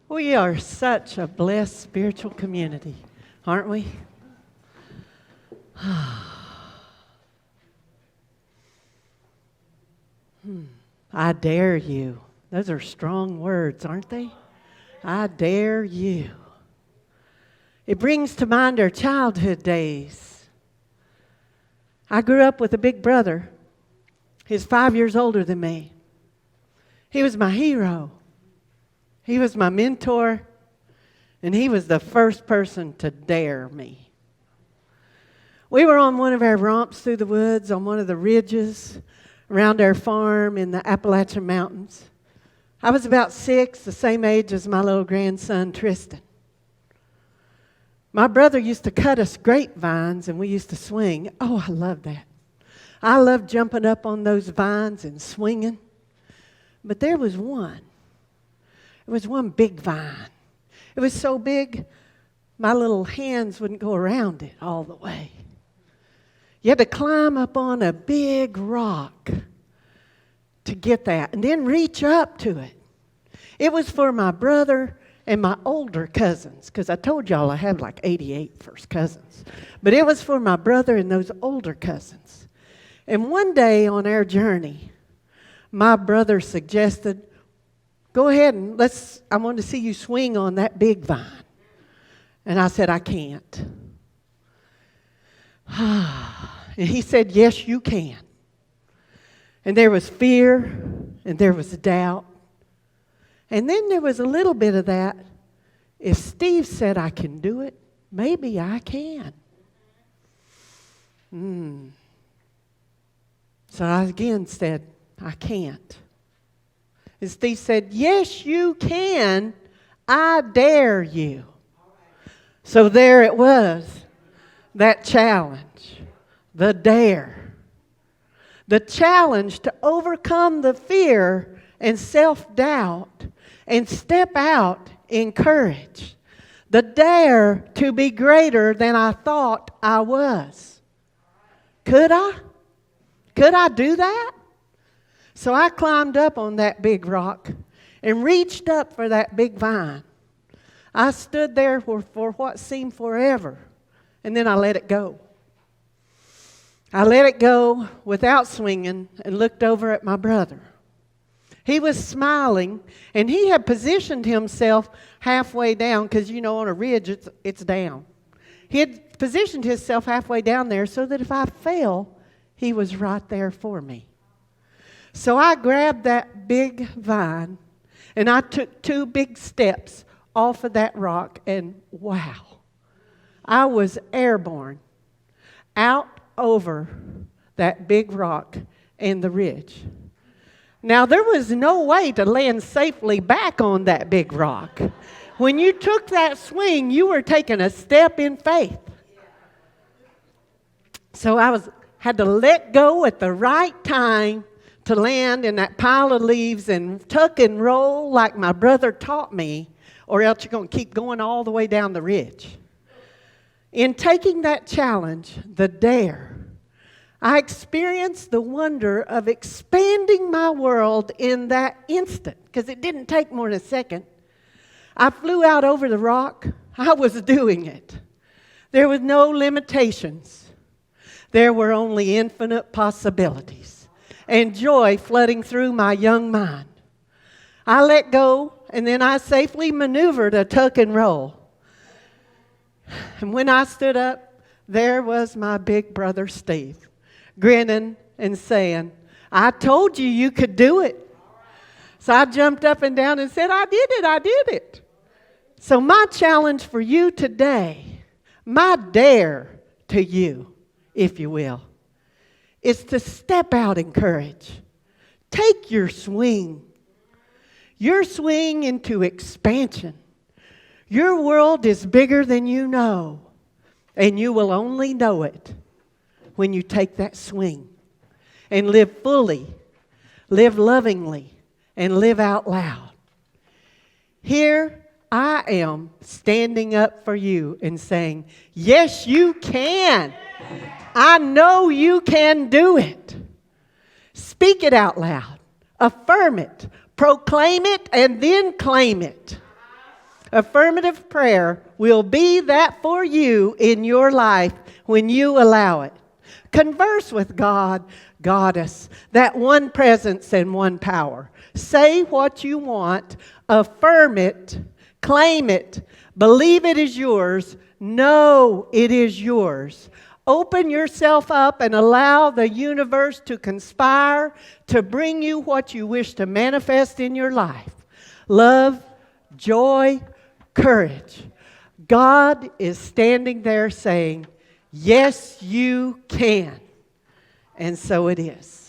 We are such a blessed spiritual community, aren't we? I dare you. Those are strong words, aren't they? I dare you. It brings to mind our childhood days. I grew up with a big brother. He's 5 years older than me. He was my hero. He was my mentor, and he was the first person to dare me. We were on one of our romps through the woods on one of the ridges around our farm in the Appalachian Mountains. I was about 6, the same age as my little grandson Tristan. My brother used to cut us grapevines, and we used to swing. Oh, I loved that. I loved jumping up on those vines and swinging. But there was one. It was one big vine. It was so big, my little hands wouldn't go around it all the way. You had to climb up on a big rock to get that and then reach up to it. It was for my brother and my older cousins, because I told y'all I have like 88 first cousins. But it was for my brother and those older cousins. And one day on our journey, my brother suggested, go ahead and I want to see you swing on that big vine. And I said, I can't. And he said, yes, you can. And there was fear, and there was doubt. And then there was a little bit of that. If Steve said I can do it, maybe I can. So I again said, I can't. And Steve said, yes, you can. I dare you. So there it was, that challenge, the dare. The challenge to overcome the fear and self-doubt and step out in courage. The dare to be greater than I thought I was. Could I? Could I do that? So I climbed up on that big rock and reached up for that big vine. I stood there for what seemed forever, and then I let it go. I let it go without swinging and looked over at my brother. He was smiling, and he had positioned himself halfway down, because, on a ridge, it's down. He had positioned himself halfway down there so that if I fell, he was right there for me. So I grabbed that big vine, and I took 2 big steps off of that rock, and wow, I was airborne out over that big rock and the ridge. Now, there was no way to land safely back on that big rock. When you took that swing, you were taking a step in faith. So I had to let go at the right time to land in that pile of leaves and tuck and roll like my brother taught me, or else you're going to keep going all the way down the ridge. In taking that challenge, the dare, I experienced the wonder of expanding my world in that instant, because it didn't take more than a second. I flew out over the rock. I was doing it. There was no limitations. There were only infinite possibilities and joy flooding through my young mind. I let go, and then I safely maneuvered a tuck and roll. And when I stood up, there was my big brother Steve, grinning and saying, I told you you could do it. So I jumped up and down and said, I did it. So my challenge for you today, my dare to you, if you will, is to step out in courage. Take your swing into expansion. Your world is bigger than you know, and you will only know it when you take that swing and live fully, live lovingly, and live out loud. Here I am standing up for you and saying, yes, you can. I know you can do it. Speak it out loud. Affirm it. Proclaim it and then claim it. Affirmative prayer will be that for you in your life when you allow it. Converse with God, Goddess, that one presence and one power. Say what you want, affirm it, claim it, believe it is yours, know it is yours. Open yourself up and allow the universe to conspire to bring you what you wish to manifest in your life. Love, joy, courage. God is standing there saying, yes, you can. And so it is.